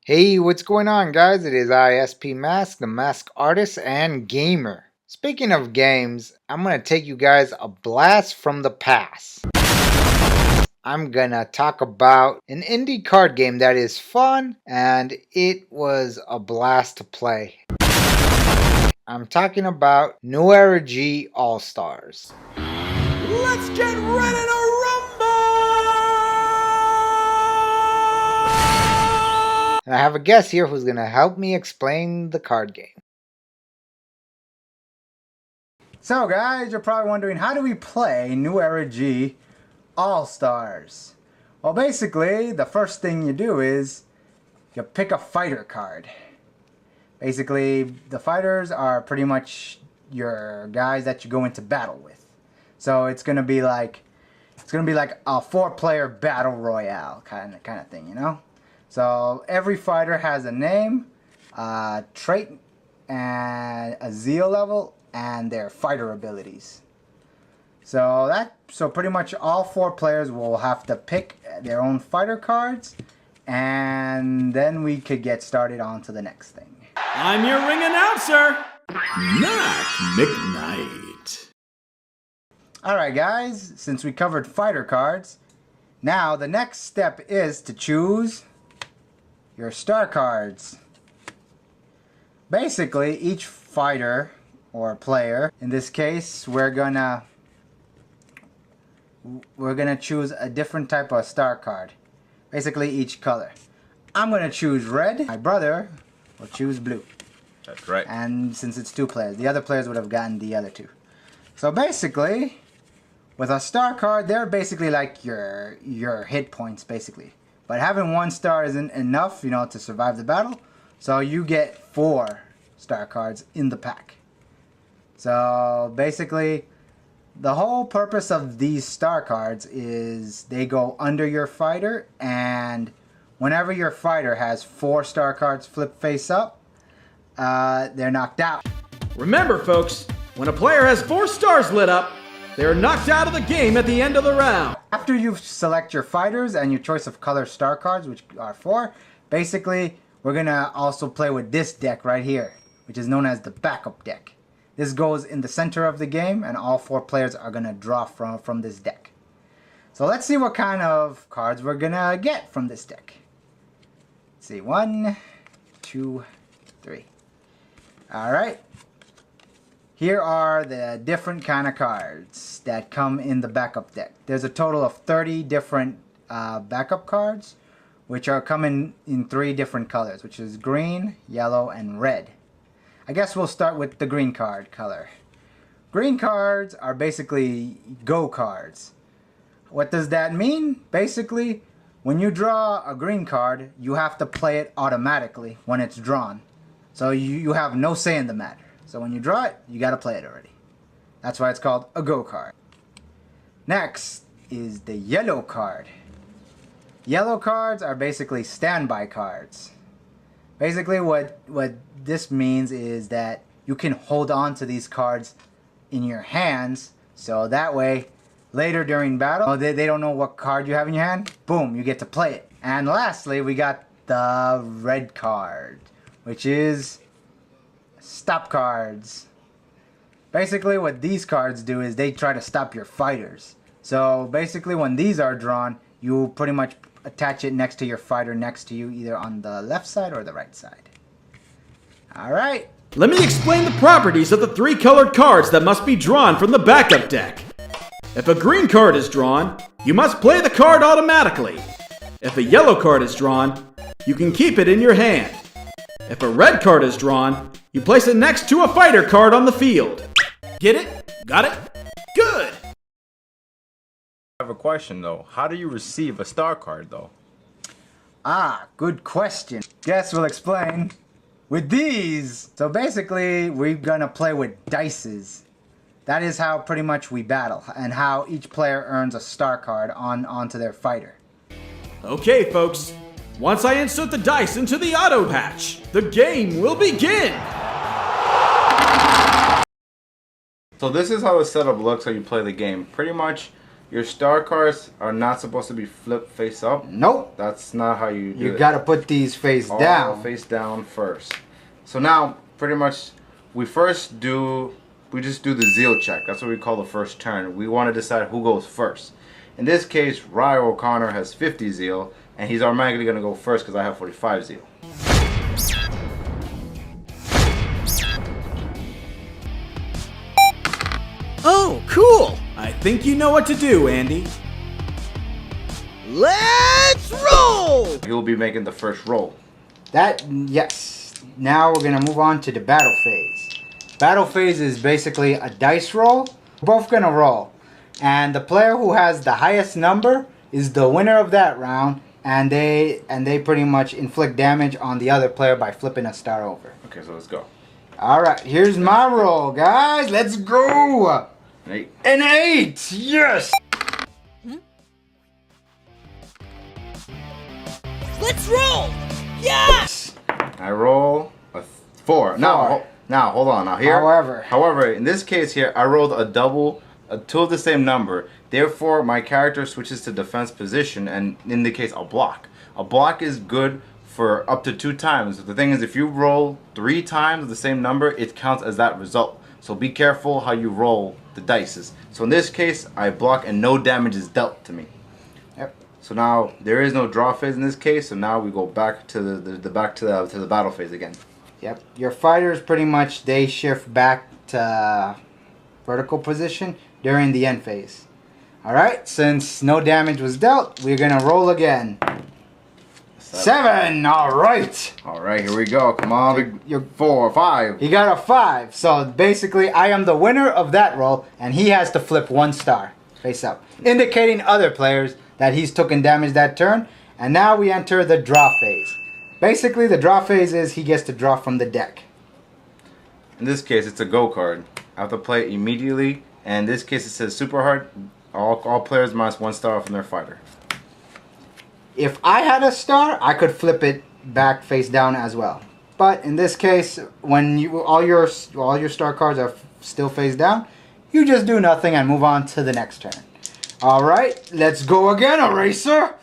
Hey, what's going on, guys? It is ISP Mask, the mask artist and gamer. Speaking of games, I'm gonna take you guys a blast from the past. I'm gonna talk about an indie card game that is fun and it was a blast to play. I'm talking about New Era G All Stars. Let's get ready to rumble! And I have a guest here who's gonna help me explain the card game. So guys, you're probably wondering, how do we play New Era G All-Stars? Well, basically, the first thing you do is you pick a fighter card. Basically, the fighters are pretty much your guys that you go into battle with. So it's gonna be like a 4-player battle royale kind of thing, you know? So every fighter has a name, a trait, and a zeal level, and their fighter abilities. So pretty much all 4 players will have to pick their own fighter cards, and then we could get started on to the next thing. I'm your ring announcer, Mac McKnight. Alright guys, since we covered fighter cards, now the next step is to choose your star cards. Basically, each fighter or player, in this case, we're gonna choose a different type of star card. Basically, each color. I'm gonna choose red. My brother will choose blue. That's right. And since it's 2 players, the other players would have gotten the other 2. So basically, with a star card, they're basically like your hit points, basically. But having 1 star isn't enough, you know, to survive the battle. So you get 4 star cards in the pack. So basically, the whole purpose of these star cards is they go under your fighter, and whenever your fighter has 4 star cards flip face up, they're knocked out. Remember, folks, when a player has 4 stars lit up, they are knocked out of the game at the end of the round. After you select your fighters and your choice of color star cards, which are 4, basically we're gonna also play with this deck right here, which is known as the backup deck. This goes in the center of the game, and all 4 players are gonna draw from this deck. So let's see what kind of cards we're gonna get from this deck. Let's see, 1, 2, 3. Alright. Here are the different kind of cards that come in the backup deck. There's a total of 30 different backup cards, which are coming in 3 different colors, which is green, yellow, and red. I guess we'll start with the green card color. Green cards are basically go cards. What does that mean? Basically, when you draw a green card, you have to play it automatically when it's drawn. So you have no say in the matter. So when you draw it, you gotta play it already. That's why it's called a go card. Next is the yellow card. Yellow cards are basically standby cards. Basically what this means is that you can hold on to these cards in your hands, so that way later during battle, they don't know what card you have in your hand, boom, you get to play it. And lastly, we got the red card, which is stop cards. Basically what these cards do is they try to stop your fighters. So basically when these are drawn, you pretty much attach it next to your fighter next to you, either on the left side or the right side. Alright. Let me explain the properties of the 3 colored cards that must be drawn from the backup deck. If a green card is drawn, you must play the card automatically. If a yellow card is drawn, you can keep it in your hand. If a red card is drawn, you place it next to a fighter card on the field. Get it? Got it? Good! I have a question though. How do you receive a star card though? Ah, good question. Guess we'll explain with these. So basically, we're gonna play with dices. That is how pretty much we battle, and how each player earns a star card onto their fighter. Okay, folks. Once I insert the dice into the auto hatch, the game will begin! So this is how the setup looks when you play the game. Pretty much your star cards are not supposed to be flipped face up. Nope. That's not how you do You it. gotta put these face All down. face down first. So now, pretty much, we just do the zeal check. That's what we call the first turn. We want to decide who goes first. In this case, Ryan O'Connor has 50 zeal, and he's automatically going to go first because I have 45 zeal. Oh, cool! I think you know what to do, Andy. Let's roll! He'll be making the first roll. Yes. Now we're gonna move on to the battle phase. Battle phase is basically a dice roll. We're both gonna roll. And the player who has the highest number is the winner of that round, and they pretty much inflict damage on the other player by flipping a star over. Okay, so let's go. Alright, here's my roll, guys. Let's go! An 8. An 8! Yes! Let's roll! Yes! I roll a 4. Now, hold on. Now here. However, in this case here, I rolled a double, two of the same number. Therefore, my character switches to defense position and indicates a block. A block is good for up to 2 times. The thing is, if you roll 3 times the same number, it counts as that result. So be careful how you roll the dice. So in this case, I block and no damage is dealt to me. Yep. So now there is no draw phase in this case. So now we go back to the battle phase again. Yep. Your fighters pretty much they shift back to vertical position during the end phase. Alright, since no damage was dealt, we're gonna roll again. 7! Alright! Alright, here we go. Come on. You're 4, 5. He got a 5. So basically, I am the winner of that roll, and he has to flip 1 star face up, indicating other players that he's taken damage that turn. And now we enter the draw phase. Basically, the draw phase is he gets to draw from the deck. In this case, it's a go card. I have to play it immediately. And in this case, it says super hard. All players minus 1 star from their fighter. If I had a star, I could flip it back face down as well. But in this case, when all your star cards are still face down, you just do nothing and move on to the next turn. All right, let's go again, Eraser.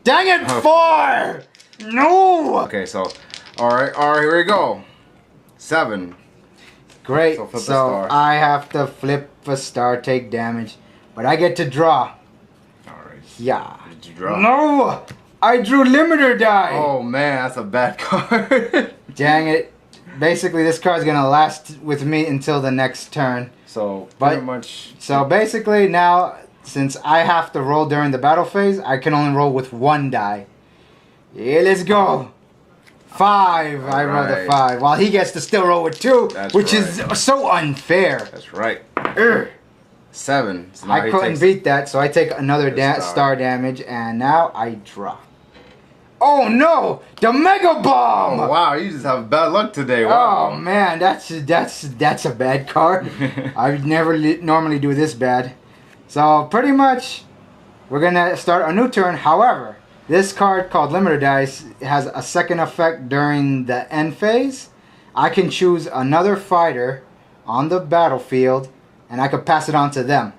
Dang it, 4! No. Okay, so all right, here we go. 7. Great. So flip a So star. I have to flip a star, take damage, but I get to draw. All right. Yeah. Did you draw? No, I drew limiter die. Oh man, that's a bad card. Dang it. Basically, this card's gonna last with me until the next turn. So But- pretty much. So basically now, since I have to roll during the battle phase, I can only roll with 1 die. Yeah, let's go. 5. I rolled a Alright. 5. While he gets to still roll with 2, That's which is right. so unfair. That's right. Ugh. 7. So now I he couldn't takes- beat that, so I take another Star. star damage, and now I draw. Oh no! The Mega Bomb! Oh wow, you just have bad luck today. Oh Wow. man, that's a bad card. I would never normally do this bad. So pretty much, we're gonna start a new turn. However, this card called Limiter Dice has a second effect during the end phase. I can choose another fighter on the battlefield, and I could pass it on to them.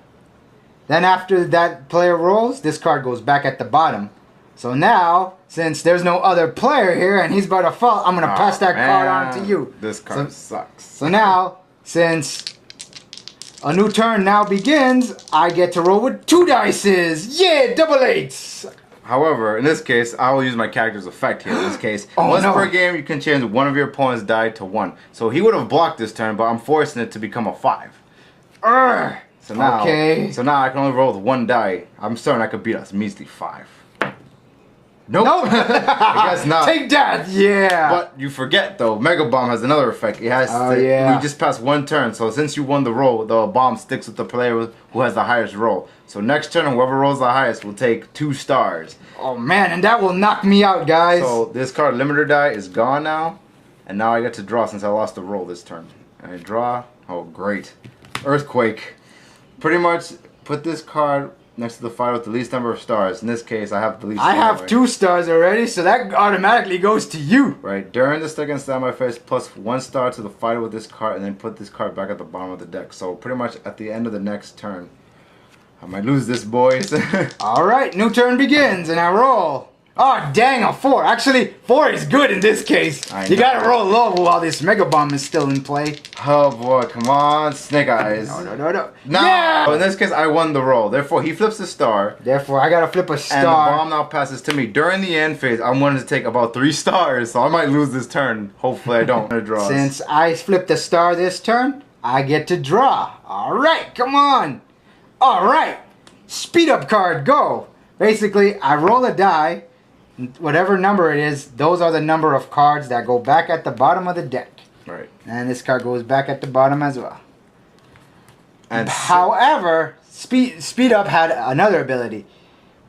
Then after that player rolls, this card goes back at the bottom. So now, since there's no other player here and he's about to fall, I'm going to pass that card on to you. This card sucks. So now, since a new turn now begins, I get to roll with 2 dices. Yeah, double 8s. However, in this case, I will use my character's effect here. In this case, Oh, once no. per game, you can change one of your opponent's die to 1. So he would have blocked this turn, but I'm forcing it to become a 5. Urgh. So now, Okay. So now I can only roll with 1 die. I'm certain I could beat us measly 5. Nope. Nope. I guess not. Take that. Yeah. But you forget though, Mega Bomb has another effect. It has Oh, yeah. we just passed 1 turn, so since you won the roll, the bomb sticks with the player who has the highest roll. So next turn, whoever rolls the highest will take 2 stars. Oh man, and that will knock me out, guys. So this card limiter die is gone now, and now I get to draw since I lost the roll this turn. And I draw. Oh great, Earthquake. Pretty much put this card next to the fighter with the least number of stars. In this case, I have the least. I have anyway. 2 stars already, so that automatically goes to you. Right, during the second standby phase, plus 1 star to the fighter with this card, and then put this card back at the bottom of the deck. So pretty much at the end of the next turn, I might lose this, boys. Alright, new turn begins, and I roll. Oh, dang, a 4. Actually, 4 is good in this case. You gotta roll low while this Mega Bomb is still in play. Oh boy, come on, Snake Eyes. No. No! Yeah! In this case, I won the roll. Therefore, he flips a star. Therefore, I gotta flip a star. And the bomb now passes to me. During the end phase, I'm wanting to take about 3 stars, so I might lose this turn. Hopefully I don't. Draws. Since I flipped a star this turn, I get to draw. Alright, come on. Alright. Speed up card, go. Basically, I roll a die. Whatever number it is, those are the number of cards that go back at the bottom of the deck. Right. And this card goes back at the bottom as well. And however, speed up had another ability.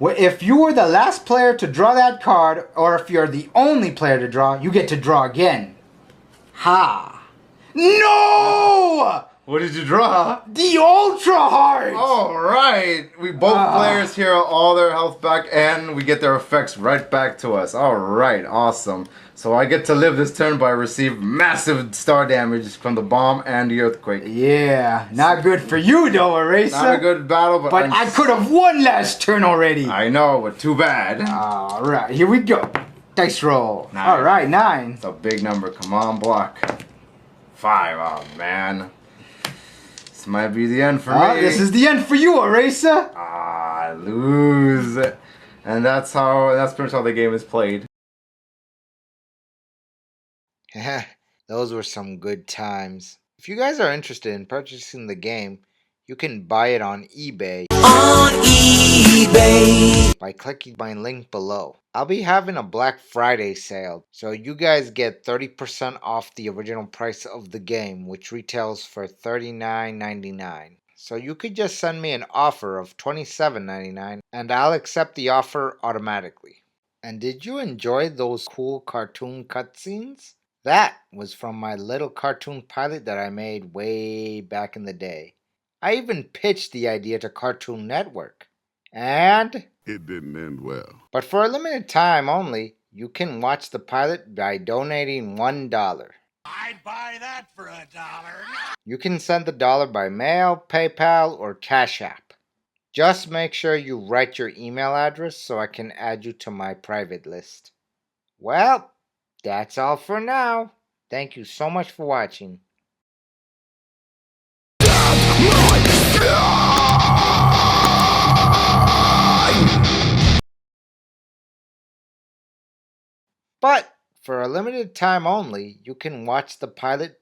If you were the last player to draw that card, or if you're the only player to draw, you get to draw again. Ha! No! What did you draw? The Ultra Heart! Alright! We both players heal all their health back and we get their effects right back to us. Alright, awesome. So I get to live this turn by receive massive star damage from the bomb and the earthquake. Yeah, not good for you though, Eraser. Not a good battle, but I could have won last turn already. I know, but too bad. Alright, here we go. Dice roll. 9. Alright, 9. It's a big number. Come on, block. 5. Oh, man. This might be the end for me. This is the end for you, Eraser. I lose. And that's pretty much how the game is played. Those were some good times. If you guys are interested in purchasing the game, you can buy it on eBay. By clicking my link below. I'll be having a Black Friday sale, so you guys get 30% off the original price of the game, which retails for $39.99. So you could just send me an offer of $27.99 and I'll accept the offer automatically. And did you enjoy those cool cartoon cutscenes? That was from my little cartoon pilot that I made way back in the day. I even pitched the idea to Cartoon Network. And it didn't end well. But for a limited time only, you can watch the pilot by donating $1. I'd buy that for $1. You can send the dollar by mail, PayPal, or Cash App. Just make sure you write your email address so I can add you to my private list. Well, that's all for now. Thank you so much for watching. But for a limited time only, you can watch the pilot.